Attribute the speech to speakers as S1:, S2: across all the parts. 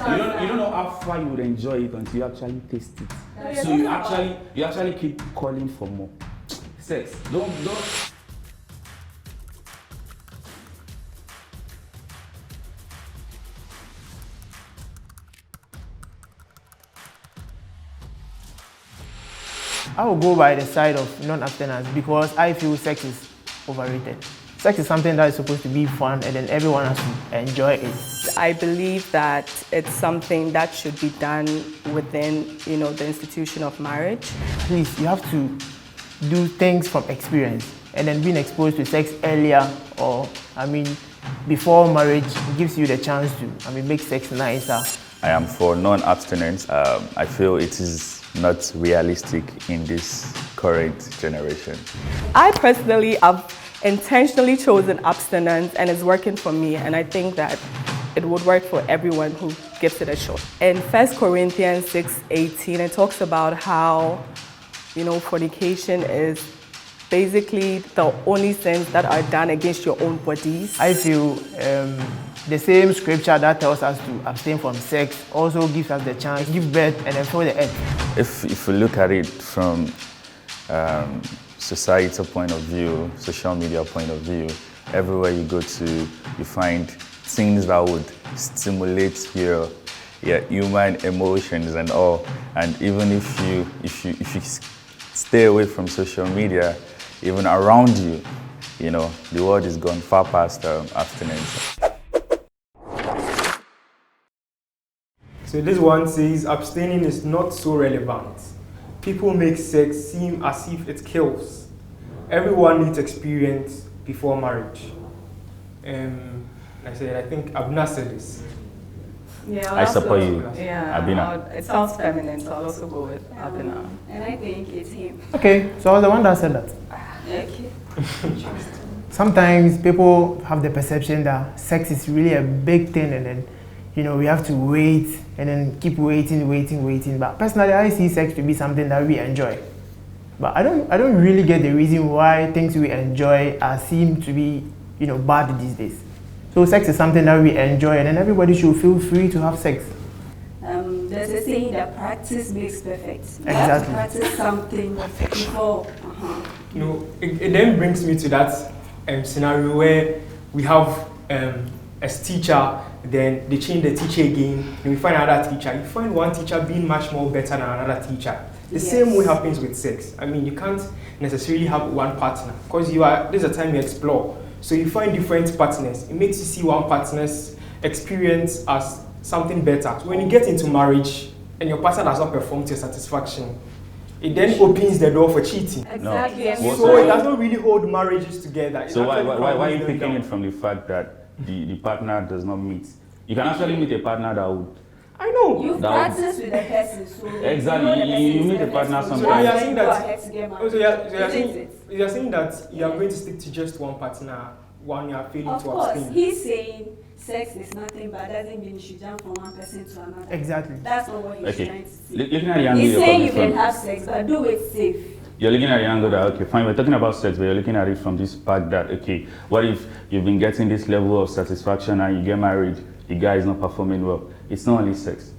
S1: You don't know how far you would enjoy it until you actually taste it. So you actually keep calling for more. Sex. Don't.
S2: I will go by the side of non-abstinence because I feel sex is overrated. Sex is something that is supposed to be fun and then everyone has to enjoy it.
S3: I believe that it's something that should be done within, the institution of marriage.
S2: At least you have to do things from experience and then being exposed to sex earlier or, before marriage gives you the chance to, make sex nicer.
S4: I am for non-abstinence. I feel it is not realistic in this current generation.
S3: I personally have intentionally chosen abstinence and it's working for me, and I think that it would work for everyone who gives it a shot. In 1 Corinthians 6:18, it talks about how, fornication is basically the only sins that are done against your own bodies.
S2: I feel the same scripture that tells us to abstain from sex also gives us the chance to give birth and then follow the egg.
S4: If you look at it from societal point of view, social media point of view, everywhere you go to, you find things that would stimulate your human emotions and all. And even if you stay away from social media, even around you, the world is gone far past abstinence.
S5: So this one says abstaining is not so relevant. People make sex seem as if it kills. Everyone needs experience before marriage. I think Abna said this.
S3: Yeah,
S4: I support you.
S3: Yeah,
S4: Abina.
S3: It sounds feminine, so I'll also go with Abina.
S6: And I think it's him.
S2: Okay, so I was the one that said that.
S6: Okay.
S2: Sometimes people have the perception that sex is really a big thing and then we have to wait and then keep waiting. But personally, I see sex to be something that we enjoy. But I don't really get the reason why things we enjoy seem to be, bad these days. So sex is something that we enjoy and then everybody should feel free to have sex.
S6: There's a saying that practice makes perfect.
S2: Exactly.
S6: You have to practice something before.
S5: It then brings me to that scenario where we have a teacher, then they change the teacher again, and we find another teacher. You find one teacher being much more better than another teacher. The same way happens with sex. You can't necessarily have one partner because there's a time you explore. So you find different partners. It makes you see one partner's experience as something better. So when you get into marriage and your partner does not perform to your satisfaction, it then opens the door for cheating.
S3: Exactly.
S4: No.
S5: So it does not really hold marriages together.
S4: So why are you picking it from the fact that the partner does not meet? You can actually meet a partner that would.
S5: I know.
S6: You practice with the person, so
S4: exactly. You meet a partner sometimes.
S5: So you're saying
S6: that
S5: you're saying that you are going to stick to just one partner when you are failing
S6: of
S5: to
S6: course,
S5: abstain.
S6: he's saying sex is nothing, but doesn't mean you should jump from one person to another.
S2: Exactly.
S6: That's not what he's trying to say.
S4: Looking at the angle
S6: He's
S4: you're
S6: saying
S4: coming
S6: you can
S4: from.
S6: have sex, but do it safe.
S4: You're looking at the angle that, okay, fine, we're talking about sex, but you're looking at it from this fact that, okay, what if you've been getting this level of satisfaction and you get married, the guy is not performing well? It's not only sex.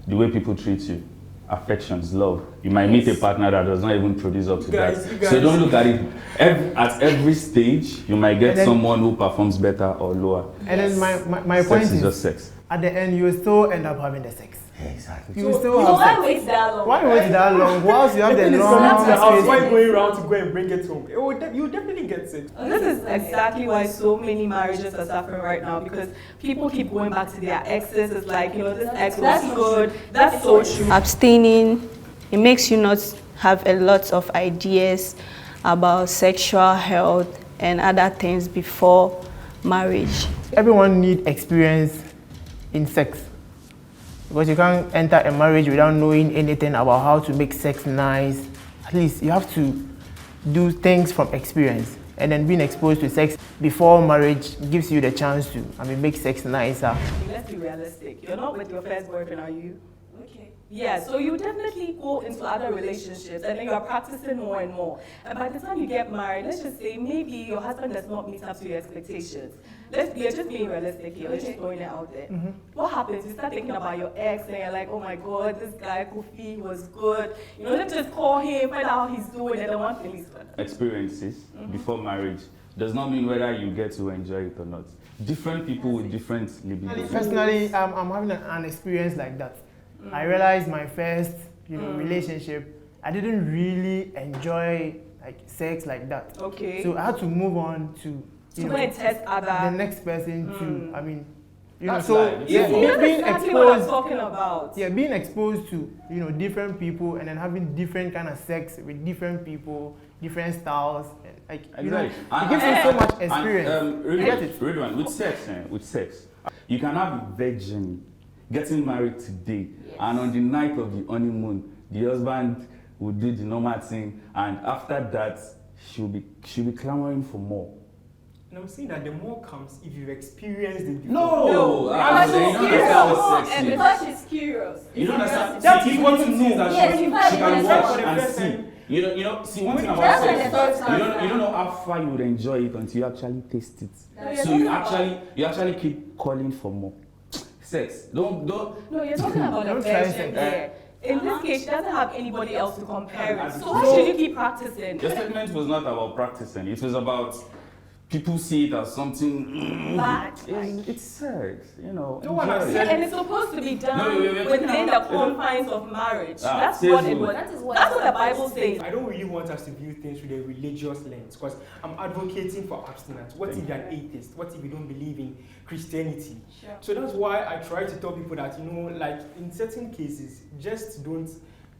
S4: The way people treat you, affections, love. You might meet a partner that does not even produce up to that. So don't look at it. At every stage, you might get someone who performs better or lower.
S2: And then my point
S4: Sex is just sex.
S2: At the end, you will still end up having the sex.
S4: Exactly.
S2: You will still have
S6: why
S2: sex.
S6: wait that long?
S2: Why wait that long? Whilst you have the
S5: It's
S2: long
S5: coming to the house,
S2: space.
S5: why going around to go and bring it home? You definitely get sex.
S3: This is exactly why so many marriages are suffering right now, because people keep going back to their exes. It's like, this ex was good. That's so true.
S7: Abstaining, it makes you not have a lot of ideas about sexual health and other things before marriage.
S2: Everyone needs experience in sex. Because you can't enter a marriage without knowing anything about how to make sex nice. At least you have to do things from experience. And then being exposed to sex before marriage gives you the chance to make sex nicer.
S3: Let's be realistic. You're not with your first boyfriend, are you?
S6: Okay.
S3: Yeah, so you definitely go into other relationships and then you are practicing more and more. And by the time you get married, let's just say maybe your husband does not meet up to your expectations. we are just being realistic here. We're just throwing it out there. What happens? You start thinking about your ex, and you're like, oh my God, this guy Kofi was good. You know, let's just call him, find out how he's doing, and then one thing is done.
S4: Experiences before marriage does not mean whether you get to enjoy it or not. Different people with different libidos.
S2: Personally, I'm having an experience like that. I realized my first, relationship, I didn't really enjoy like sex like that.
S3: Okay.
S2: So I had to move on to
S3: go and test other.
S2: the next person to. I mean,
S4: That's
S2: so
S4: life.
S2: yeah,
S3: That's
S2: being
S3: exactly what I'm
S2: exposed.
S3: talking about.
S2: Yeah, being exposed to different people and then having different kind of sex with different people, different styles, and like
S4: Exactly.
S2: it gives you so much experience. You get it?
S4: Read one. With sex, you can have a virgin getting married today, and on the night of the honeymoon, the husband will do the normal thing, and after that, she'll be clamoring for more.
S5: And I'm saying that the more comes if you've experienced it before.
S4: No,
S6: Because
S4: you
S6: she's
S4: don't understand what
S6: curious.
S4: sex
S6: And
S4: is.
S6: because she's curious.
S4: You don't understand.
S5: That
S4: See,
S5: is
S4: if
S5: what
S4: you
S5: you
S4: things
S5: know.
S4: that
S6: Yes,
S4: she
S6: you've had
S4: can
S6: it
S4: watch
S5: for the
S4: and
S5: first
S4: see.
S5: time.
S4: You know. See, one thing about
S6: That's
S4: sex,
S6: when the first time.
S4: you don't know how far you would enjoy it until you actually taste it.
S6: That's
S4: So you
S6: right.
S4: actually keep calling for more. Sex. Don't.
S3: No, you're talking about the
S2: Don't try
S3: version
S2: sex.
S3: here. In this case, she doesn't have anybody else to compare it. So
S4: So-
S3: why should you keep practicing?
S4: Your statement was not about practicing. It was about people see it as something
S3: Bad.
S4: It's sex,
S5: No one has
S4: enjoy
S5: said-
S4: it.
S3: And it's supposed to be done
S4: No, we're
S3: within
S4: talking
S3: the
S4: about-
S3: confines of marriage.
S4: Ah,
S3: That's
S4: says
S3: what it
S4: who?
S3: was.
S6: That is what
S3: That's what the Bible says.
S5: I don't really want us to view things with a religious lens because I'm advocating for abstinence. What if you're an atheist? What if you don't believe in Christianity?
S6: Sure.
S5: So that's why I try to tell people that, like in certain cases, just don't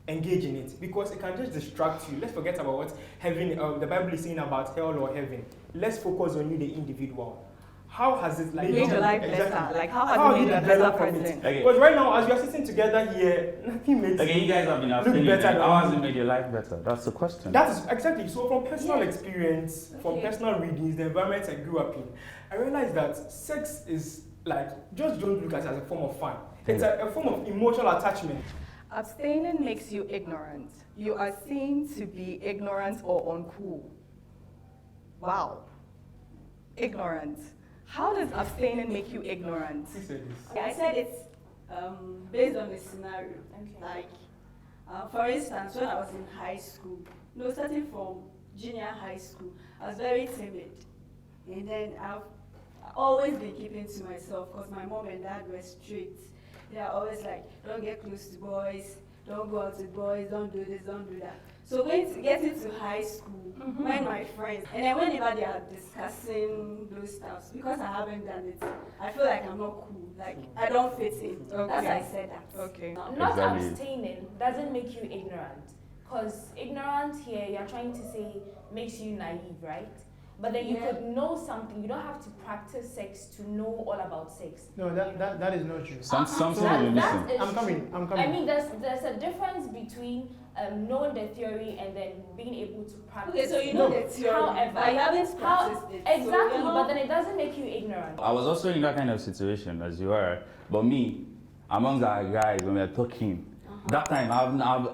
S5: engage in it because it can just distract you. Let's forget about what heaven, the Bible is saying about hell or heaven. Let's focus on you, the individual. How has it
S3: Made your life better.
S5: Exactly.
S3: Like, how has it made you a better
S5: developed from it?
S3: person?
S4: Okay.
S5: Because right now, as we are sitting together here, nothing makes
S4: Okay, you guys have been
S5: look
S4: abstaining.
S5: better than
S4: How has
S5: me.
S4: it made your life better? That's the question.
S5: That is exactly. So from personal
S6: Yeah.
S5: experience, from
S6: Okay.
S5: personal readings, the environment I grew up in, I realized that sex is like, just don't look at it as a form of fun. It's a form of emotional attachment.
S3: Abstaining makes you ignorant. You are seen to be ignorant or uncool. Wow. Ignorant. How does abstaining make you ignorant?
S5: Who said this?
S6: Yeah, I said it's based on the scenario. Like, for instance, when I was in high school, starting from junior high school, I was very timid. And then I've always been keeping to myself because my mom and dad were strict. They are always like, don't get close to boys, don't go out with boys, don't do this, don't do that. So getting to high school, when my friends, and then whenever they are discussing those stuff, because I haven't done it, I feel like I'm not cool, like I don't fit in. That's why I said that.
S3: Okay.
S8: Not
S4: Exactly.
S8: abstaining doesn't make you ignorant. Because ignorant here, you're trying to say makes you naive, right? But then you
S6: Yeah.
S8: could know something. You don't have to practice sex to know all about sex.
S2: No, that is not true.
S4: Something you're missing.
S8: is
S2: I'm coming,
S8: true.
S2: I'm coming.
S8: I mean, there's a difference between knowing the theory and then being able to practice.
S6: Okay, so you know the theory,
S8: However,
S6: but you haven't practiced it. So
S8: exactly,
S6: you're
S8: but
S6: not-
S8: then it doesn't make you ignorant.
S4: I was also in that kind of situation as you are, but me, amongst our guys, when we are talking, that time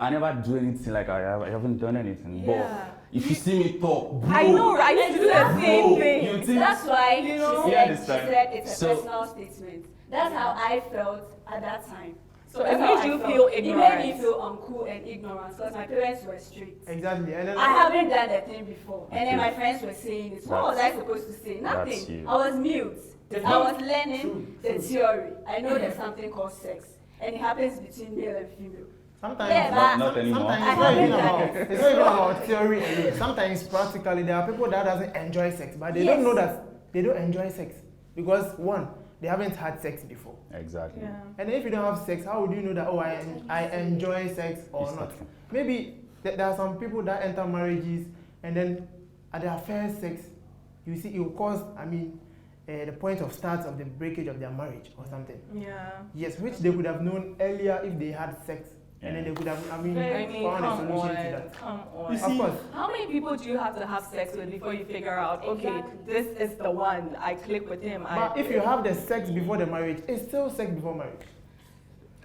S4: I never do anything like I haven't done anything.
S3: Yeah.
S4: But if you see me talk, bro,
S3: I know, right? I used to do the same
S4: bro,
S3: thing.
S4: you think
S6: That's why
S3: You know?
S6: she
S4: You
S6: said
S4: understand?
S6: it's a
S4: So-
S6: personal statement. That's how I felt at that time.
S3: So
S6: That's
S3: it
S6: how
S3: made
S6: I
S3: you
S6: felt.
S3: feel
S6: It made
S3: ignorant.
S6: me feel uncool and ignorant because my parents were strict.
S2: Exactly. And then
S6: I haven't done that thing before. And then
S4: Okay.
S6: my friends were saying it. What was I supposed to say?
S4: That's
S6: Nothing.
S4: you.
S6: I was mute.
S5: That's
S6: I
S5: not
S6: was learning
S5: true.
S6: the theory. I know there's something called sex. And it happens between male and female.
S2: sometimes
S6: Yeah,
S4: not anymore.
S2: Sometimes
S6: I
S2: it's not even
S6: haven't done
S2: about
S6: it.
S2: it's not even about theory alone. Sometimes practically there are people that doesn't enjoy sex, but they don't
S6: Yes.
S2: know that they don't enjoy sex because one, they haven't had sex before.
S4: Exactly.
S3: Yeah.
S2: And if you don't have sex, how would you know that I enjoy sex or
S4: It's
S2: not?
S4: not.
S2: Maybe there are some people that enter marriages and then at their first sex, you see it will cause the point of start of the breakage of their marriage or something.
S3: Yeah.
S2: Yes, which they would have known earlier if they had sex. And then they could have
S3: I mean,
S2: found a
S3: come
S2: solution to
S3: on,
S2: that.
S3: come on.
S5: You
S2: Of course.
S3: How many people do you have to have sex with before you figure out, okay, this is the one, I click with him.
S2: But if you have the sex before the marriage, it's still sex before marriage.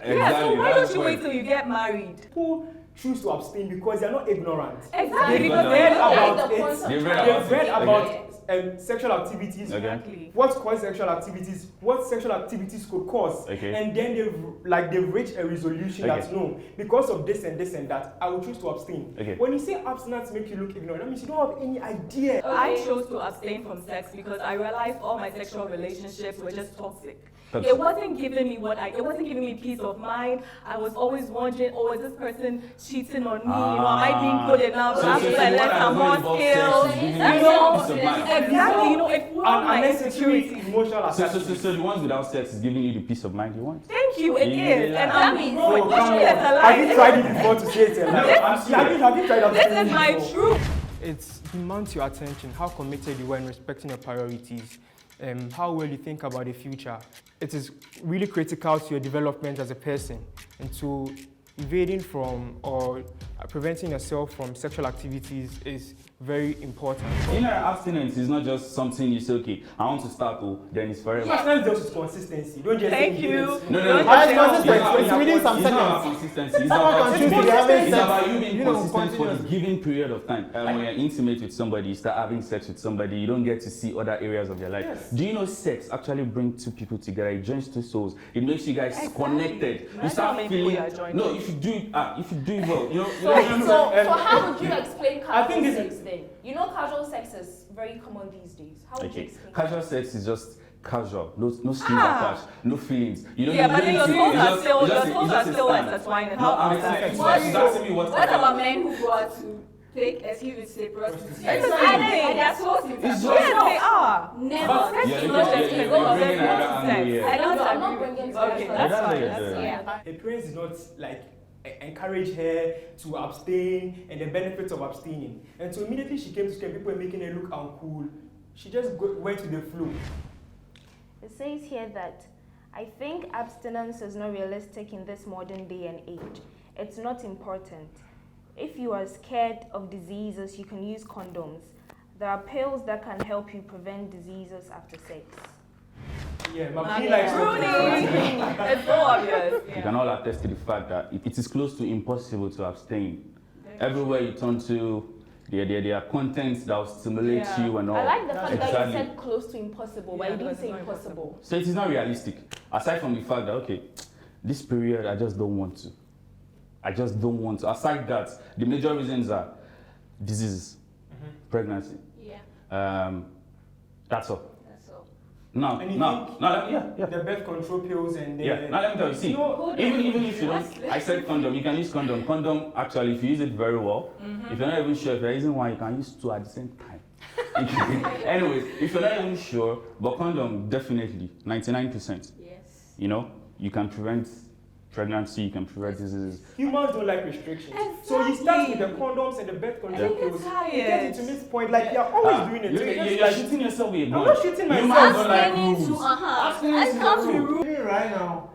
S3: Yeah, so why
S4: that's
S3: don't
S4: the
S3: you wait
S4: point.
S3: till you get married?
S5: People choose to abstain because they are not ignorant.
S3: Exactly,
S5: They've
S3: because
S5: read
S3: they're
S5: about
S8: the
S5: it.
S8: point of
S4: They've
S8: time.
S4: read
S5: They've read
S4: Okay.
S5: about sexual activities,
S3: Exactly.
S5: what cause sexual activities, what sexual activities could cause, and then they've reached a resolution that no, because of this and this and that, I will choose to abstain. When you say abstinence make you look ignorant, that means you don't have any idea.
S3: I chose to abstain from sex because I realized all my sexual relationships were just toxic. It wasn't giving me it wasn't giving me peace of mind. I was always wondering, oh, is this person cheating on me? Am I being good enough? After I learned some more skills, exactly, it was my insecurity.
S5: Emotional attachment.
S4: So the ones without sex is giving you the peace of mind you want?
S3: Thank you, it is. And I'm
S5: have you tried it before to say it's a lie? Have you tried that?
S3: This is my truth.
S5: It demands your attention, how committed you are in respecting your priorities, how well you think about the future. It is really critical to your development as a person and to evading from or preventing yourself from sexual activities is very important.
S4: Inner abstinence is not just something you say, okay, I want to start, then it's forever.
S5: Abstinence just is consistency. Don't just
S3: Thank you.
S4: No.
S2: It's within some
S4: It's not about
S2: seconds.
S4: consistency. It's about you being consistent for a given period of time. When you're intimate with somebody, you start having sex with somebody, you don't get to see other areas of your life.
S5: Yes.
S4: Do you know sex actually brings two people together? It joins two souls. It makes you guys connected. You start feeling. No, if you do it well, you know.
S8: So how would you explain
S5: I think
S8: casual
S5: this
S8: sex then? You know, casual sex is very common these days. How would you explain?
S4: Casual sex is just casual, no strings attached, no feelings. You don't.
S3: But then your toes are still
S4: stand.
S3: intertwined. And
S4: No, I'm saying, what
S6: about men who go out to take, excuse me, say prostitutes?
S3: Exactly.
S6: They're so
S3: Yes, they are.
S6: Never.
S3: I don't
S8: I'm not
S3: agree.
S8: bringing
S3: Okay, that's fine.
S5: Her parents did not encourage her to abstain and the benefits of abstaining. And so immediately she came to school, people were making her look uncool. She just went with the flow.
S8: It says here that I think abstinence is not realistic in this modern day and age. It's not important. If you are scared of diseases, you can use condoms. There are pills that can help you prevent diseases after sex.
S5: Yeah, my likes
S3: It's so obvious.
S4: You can all attest to the fact that it is close to impossible to abstain. Everywhere you turn to, there are contents that will stimulate you and all.
S8: I like the fact that you said close to impossible, but you didn't say impossible.
S4: So it is not realistic. Aside from the fact that, okay, this period I just don't want to. Aside that, the major reasons are diseases, pregnancy.
S6: Yeah.
S4: That's all.
S5: And
S4: The
S5: birth control pills and the...
S4: Now let me tell you, see, even if you don't, I said condom, you can use condom. Condom, actually, if you use it very well, if you're not even sure if you're using one, you can use two at the same time. Anyways, if you're not even sure, but condom, definitely, 99%.
S6: Yes.
S4: You know, you can prevent pregnancy, you can prevent diseases.
S5: Humans don't like restrictions. So you start with the condoms and the birth control pills. You get into this point, like you're always doing it.
S4: You're shooting yourself with a gun.
S5: I'm not shooting myself.
S4: Humans don't like rules.
S2: Even right now,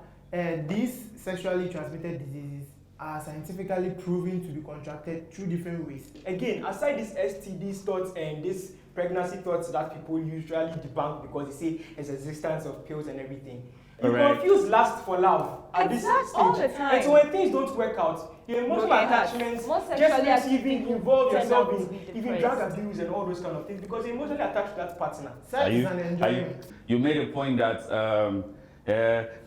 S2: these sexually transmitted diseases are scientifically proven to be contracted through different ways.
S5: Again, aside these STD thoughts and these pregnancy thoughts that people usually debunk because they say there's existence of pills and everything. You confuse lust for love at this stage.
S3: All the time.
S5: And so when things don't work out, your emotional attachments just makes you even involve yourself in even drug abuse and all those kind of things because you're emotionally attached to that partner.
S2: Sex is an enjoyment.
S4: You made a point that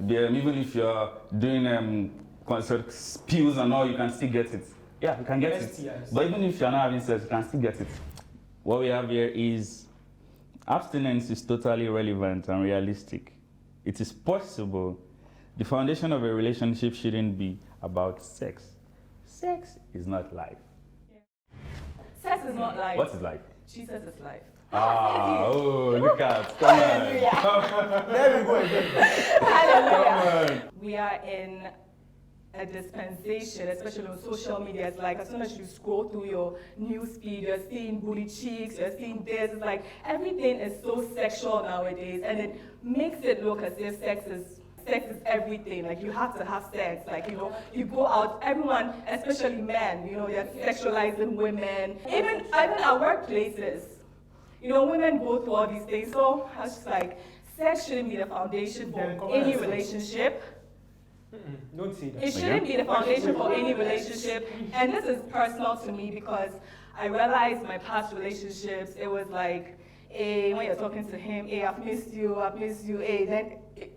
S4: even if you're doing pills and all, you can still get it. Yeah, you can get it. But even if you're not having sex, you can still get it. What we have here is abstinence is totally relevant and realistic. It is possible. The foundation of a relationship shouldn't be about sex. Sex is not life.
S3: Sex is not life.
S4: What is life?
S3: Jesus is life.
S4: Look out. Come on.
S2: There we go again.
S3: Hallelujah. We are in a dispensation, especially on social media. It's like as soon as you scroll through your news feed, you're seeing booty cheeks, you're seeing this. It's like everything is so sexual nowadays, and it makes it look as if sex is everything. Like you have to have sex. Like you go out. Everyone, especially men, they're sexualizing women. Even at workplaces, women go through all these things. So I was just like, sex shouldn't be the foundation for any relationship.
S5: Don't say that.
S3: It shouldn't be the foundation for any relationship. And this is personal to me because I realized my past relationships, it was like, hey, when you're talking to him, hey, I've missed you, hey, then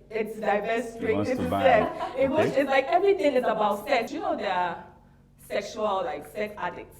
S3: it's diverse straight
S4: wants to
S3: into
S4: bang.
S3: sex. It goes,
S4: Okay.
S3: it's like everything is about sex. You know, there are sexual, like, sex addicts.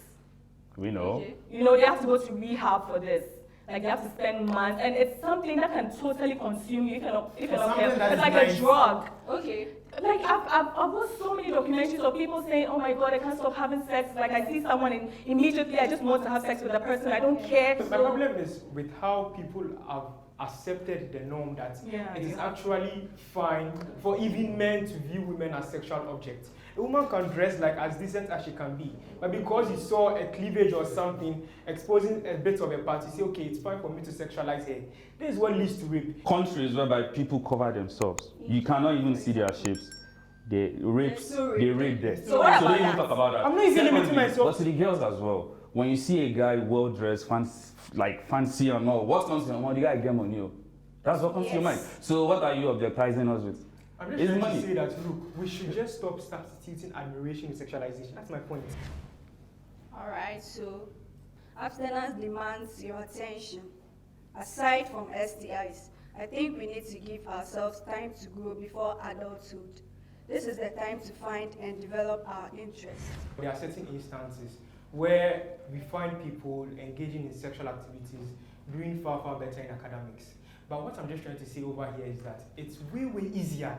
S4: We know.
S3: You know, they have to go to rehab for this. Like, they have to spend months, and it's something that can totally consume you if you're not careful. It's like a drug.
S6: Okay.
S3: Like, I've watched so many documentaries of people saying, oh my God, I can't stop having sex. Like, I see someone and immediately I just want to have sex with the person. I don't care.
S5: My problem is with how people have accepted the norm that it is actually fine for even men to view women as sexual objects. A woman can dress like as decent as she can be, but because you saw a cleavage or something exposing a bit of a part, you say, okay, it's fine for me to sexualize her. This is what leads to rape.
S4: Countries whereby people cover themselves, you cannot even see their shapes. They rape them.
S3: So what about
S4: don't even
S3: that?
S4: talk about that.
S5: I'm not even limiting myself.
S4: But to the girls as well, when you see a guy well dressed, fancy and all, what comes to your mind? The guy get money. That's what comes to your mind. So what are you objectizing us with?
S5: I'm just trying to say that, look, we should just stop substituting admiration with sexualization. That's my point.
S6: All right, so abstinence demands your attention. Aside from STIs, I think we need to give ourselves time to grow before adulthood. This is the time to find and develop our interests.
S5: There are certain instances where we find people engaging in sexual activities doing far, far better in academics. But what I'm just trying to say over here is that it's way, way easier,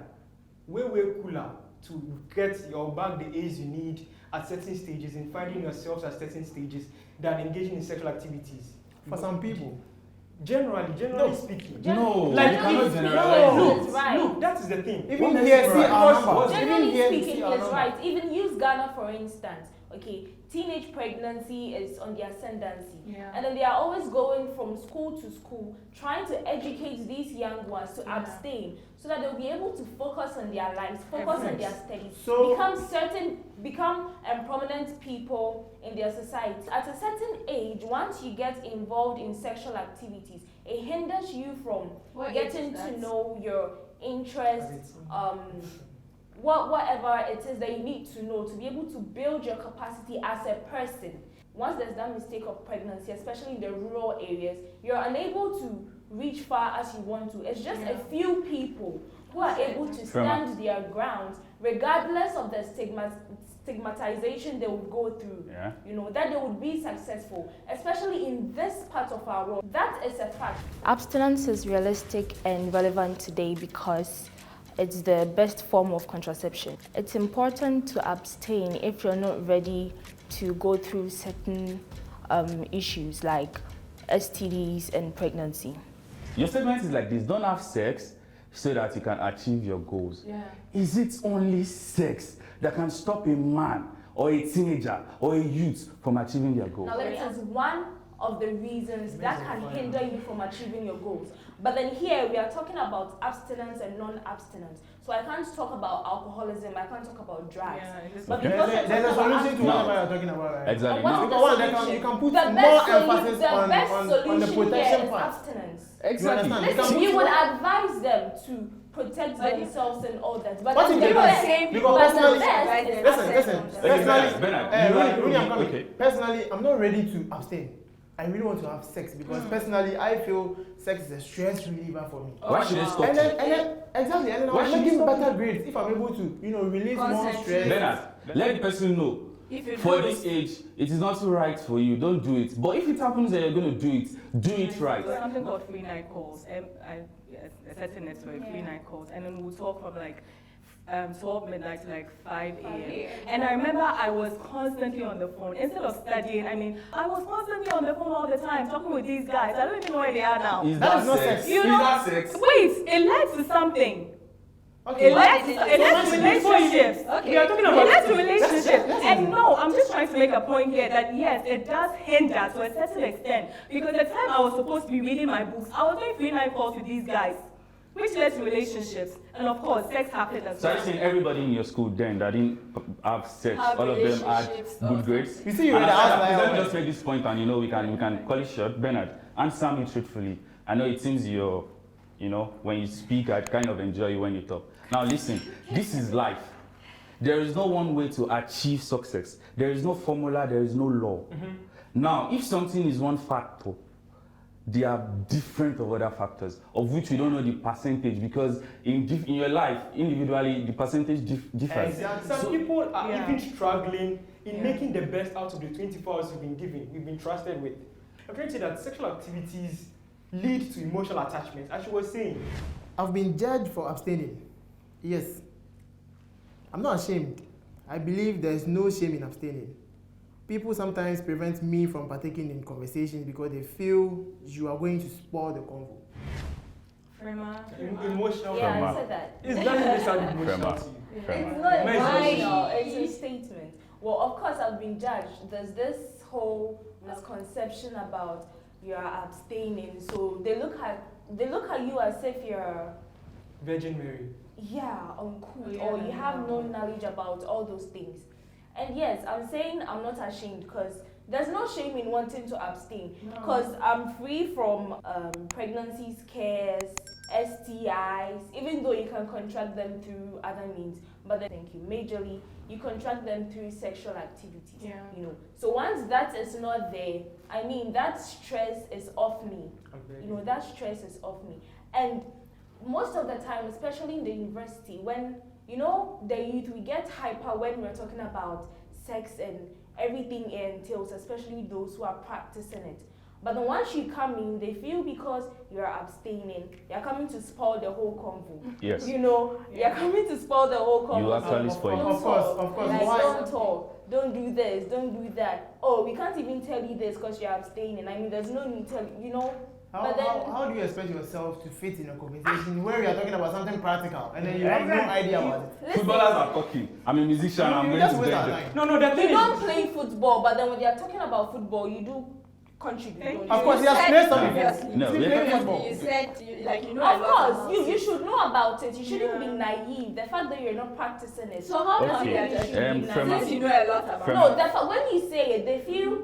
S5: way, way cooler to get or back the A's you need at certain stages and finding yourselves at certain stages than engaging in sexual activities.
S2: For some people.
S5: Generally speaking.
S1: No,
S5: Like,
S1: you cannot
S5: if-
S1: generalize
S5: no,
S8: right.
S5: no, that is the thing.
S2: Even
S5: What
S2: here,
S5: is
S2: see
S5: right?
S2: our
S5: Because-
S2: numbers.
S8: Generally
S2: Even here, we
S8: speaking,
S2: see
S8: he
S2: our
S8: is
S2: numbers.
S8: right. Even use Ghana for instance. Okay, teenage pregnancy is on the ascendancy.
S3: Yeah.
S8: And then they are always going from school to school, trying to educate these young ones to abstain so that they'll be able to focus on their lives, focus on their studies,
S2: So-
S8: become prominent people in their society. At a certain age, once you get involved in sexual activities, it hinders you from
S6: What
S8: getting
S6: age is
S8: to
S6: that?
S8: know your interests, whatever it is that you need to know to be able to build your capacity as a person. Once there's that mistake of pregnancy, especially in the rural areas, you're unable to reach far as you want to. It's just a few people who are able to stand their ground regardless of the stigmatization they would go through.
S4: Yeah.
S8: You know, that they would be successful, especially in this part of our world. That is a fact.
S7: Abstinence is realistic and relevant today because it's the best form of contraception. It's important to abstain if you're not ready to go through certain issues like STDs and pregnancy.
S4: Your statement is like this: don't have sex so that you can achieve your goals.
S3: Yeah.
S4: Is it only sex that can stop a man or a teenager or a youth from achieving their goals?
S8: Now, it is one of the reasons that can hinder you from achieving your goals. But then here we are talking about abstinence and non-abstinence. So I can't talk about alcoholism, I can't talk about drugs. But
S4: Okay.
S8: because
S2: There's a solution to whatever you're talking about, right?
S4: Exactly.
S8: And what's
S4: Now,
S8: the
S2: Because
S8: solution?
S2: you can put
S8: The
S2: more
S8: best
S2: emphasis
S8: the best
S2: on the
S8: solution
S2: protection
S8: here is
S2: part.
S8: abstinence.
S4: exactly.
S2: You understand?
S8: Listen,
S2: can
S8: you
S2: put
S8: would
S2: more-
S8: advise them to protect themselves and all that. But
S2: What
S8: the
S2: if they
S8: best-
S2: don't? Because
S8: but the
S2: personally,
S8: best is
S2: listen.
S8: abstinence.
S2: Personally,
S4: Bernard,
S2: really, I'm coming.
S4: okay.
S2: Personally, I'm not ready to abstain. I really want to have sex because personally, I feel sex is a stress reliever for me.
S4: Why should it stop
S2: And
S4: you?
S2: then exactly, and then
S4: Why
S2: I'm
S4: should
S2: making
S4: it stop
S2: better grades if I'm able to, release more
S6: Concentrate.
S2: stress.
S4: Bernard, let the person know.
S6: If you
S4: For
S6: do
S4: this age, it is not right for you. Don't do it. But if it happens that you're going to do it right.
S3: There's something called free night calls. A certain network, free night calls. And then we'll talk from like 12 midnight to like 5 a.m. And I remember I was constantly on the phone. Instead of studying, I was constantly on the phone all the time, talking with these guys. I don't even know where they are now.
S4: Is
S2: That
S4: that,
S2: is not
S4: sex?
S2: sex.
S3: You
S4: Is
S3: know,
S4: that sex?
S3: wait, it led to something.
S2: Okay.
S3: It led to relationships.
S6: Okay.
S5: We are talking
S3: It
S5: about
S3: led to relationships. And no, I'm just trying to make a point here that yes, it does hinder to a certain extent. Because the time I was supposed to be reading my books, I was doing free night calls with these guys, which led to relationships. And of course, sex happened as
S4: So
S3: well.
S4: you're saying everybody in your school then that didn't have sex,
S6: Have
S4: all of them had
S6: relationships
S4: good grades?
S2: You see, you
S4: And
S2: read the
S4: after
S2: house
S4: that,
S2: like
S4: let me
S2: that.
S4: just make this point and we can call it short. Bernard, answer me truthfully. I know it seems when you speak, I kind of enjoy you when you talk. Now listen, this is life. There is no one way to achieve success. There is no formula, there is no law. Now, if something is one factor there are different of other factors of which we don't know the percentage, because in your life individually the percentage differs.
S5: Some people are even struggling in making the best out of the 24 hours we've been trusted with. I'm trying to say that sexual activities lead to emotional attachment, as you were saying.
S2: I've been judged for abstaining. Yes. I'm not ashamed. I believe there's no shame in abstaining. People sometimes prevent me from partaking in conversations because they feel you are going to spoil the convo.
S5: Emotional.
S8: Yeah, I said that.
S5: It doesn't really sound emotional to you.
S8: It's not emotional, it's a statement. Well, of course, I've been judged. There's this whole misconception about you're abstaining, so they look at you as if you're
S5: Virgin Mary.
S8: Yeah, uncool, or you have no knowledge about all those things. And yes, I'm saying I'm not ashamed because there's no shame in wanting to abstain, because I'm free from pregnancy scares, STIs, even though you can contract them through other means. But then, thank you, majorly, you contract them through sexual activities.
S3: Yeah.
S8: You know, so once that is not there, I mean, that stress is off me. You know, that stress is off me. And most of the time, especially in the university, when, you know, the youth, we get hyper when we're talking about sex and everything it entails, especially those who are practicing it. But then once you come in, they feel because you're abstaining, you're coming to spoil the whole convo.
S4: Yes.
S8: You know, you're coming to spoil the whole convo.
S4: You actually spoil it.
S2: Of course.
S8: Like,
S2: Why?
S8: don't talk, don't do this, don't do that. Oh, we can't even tell you this because you're abstaining. I mean, there's no need to tell you, you know.
S2: How do you expect yourself to fit in a conversation where we are talking about something practical and then you have no idea about it?
S4: Footballers are talking. I'm a musician. I'm going to bed.
S5: No, the thing
S8: You
S5: is,
S8: don't play football, but then when you're talking about football, you do contribute. Don't you?
S2: Of course, he has played some
S6: Obviously.
S4: No,
S2: He's
S4: we
S2: played
S4: have-
S2: football.
S6: You said, you know,
S8: Of course, you should know about it. You shouldn't be naive. The fact that you're not practicing it.
S6: So how come
S4: Okay.
S6: you are judging me?
S4: Prema-
S6: Since you know a lot about
S8: No, the fact when you say it, they feel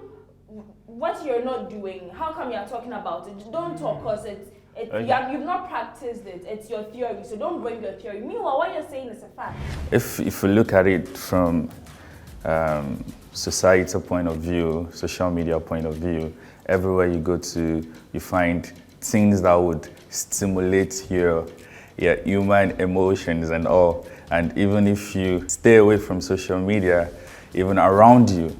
S8: what you're not doing. How come you're talking about it? Don't talk because you've not practiced it. It's your theory, so don't bring your theory. Meanwhile, what you're saying is a fact.
S4: If we look at it from societal point of view, social media point of view, everywhere you go to, you find things that would stimulate your human emotions and all. And even if you stay away from social media, even around you,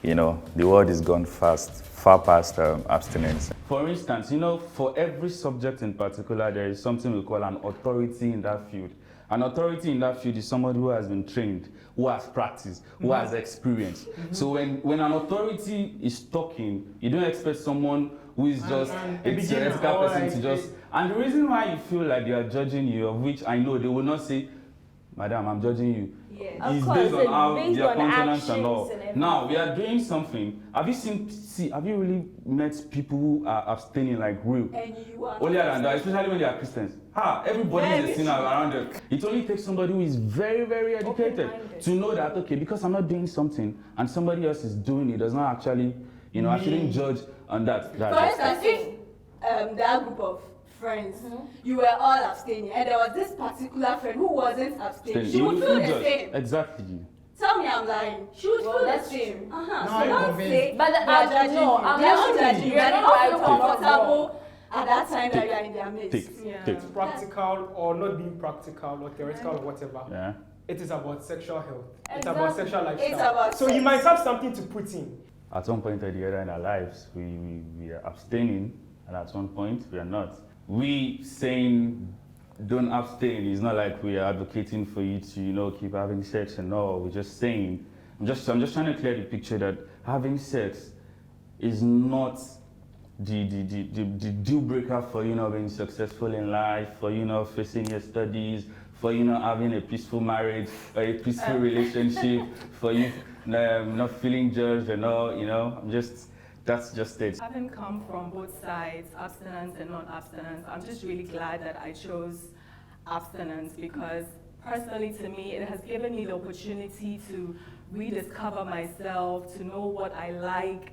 S4: you know, the world is gone far past abstinence. For instance, you know, for every subject in particular, there is something we call an authority in that field. An authority in that field is somebody who has been trained, who has practiced, who has experience. So when an authority is talking, you don't expect someone who is just a theoretical person to just... And the reason why you feel like they are judging you, of which I know they will not say, "Madam, I'm judging you."
S6: Yes.
S8: Of
S4: It's
S8: course,
S4: based on
S8: it's
S4: how
S8: based
S4: their
S8: on
S4: countenance and all.
S8: actions and everything.
S4: Now we are doing something. Have you really met people who are abstaining like real?
S6: And you are
S4: Only than that, especially when they are Christians. Everybody is a sinner around them. It only takes somebody who is very, very educated to know that, okay, because I'm not doing something and somebody else is doing it, does not actually, you know, I shouldn't judge on that.
S6: For instance, if that group of friends, you were all abstaining, and there was this particular friend who wasn't abstaining, she would feel the same.
S4: Exactly.
S6: Tell me I'm lying. She would feel the
S8: that's
S6: same. So
S2: I'm
S6: don't
S2: convinced.
S6: say
S8: But
S6: they are judging you.
S8: I'm
S6: They are
S8: not
S6: not judging you.
S8: You're
S6: They
S8: not
S6: don't
S8: right
S6: feel
S8: on
S6: comfortable at that time that you are in their midst.
S4: Take.
S5: practical or not being practical or theoretical or whatever.
S4: Yeah.
S5: It is about sexual health. It's
S8: Exactly.
S5: about sexual lifestyle.
S6: It's about
S5: so you
S6: sex.
S5: might have something to put in.
S4: At one point or the other in our lives, we are abstaining, and at one point we are not. We saying don't abstain is not like we are advocating for you to, you know, keep having sex and all. We're just saying, I'm just trying to clear the picture that having sex is not the deal breaker for, you know, being successful in life, for, you know, facing your studies, for, you know, having a peaceful marriage or a peaceful relationship, for you not feeling judged and all, you know. That's just it.
S3: Having come from both sides, abstinence and non-abstinence, I'm just really glad that I chose abstinence because personally to me, it has given me the opportunity to rediscover myself, to know what I like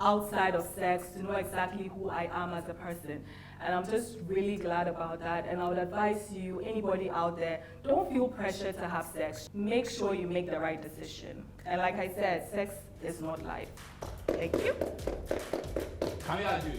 S3: outside of sex, to know exactly who I am as a person. And I'm just really glad about that. And I would advise you, anybody out there, don't feel pressure to have sex. Make sure you make the right decision. And like I said, sex is not life. Thank you.
S1: Can we argue?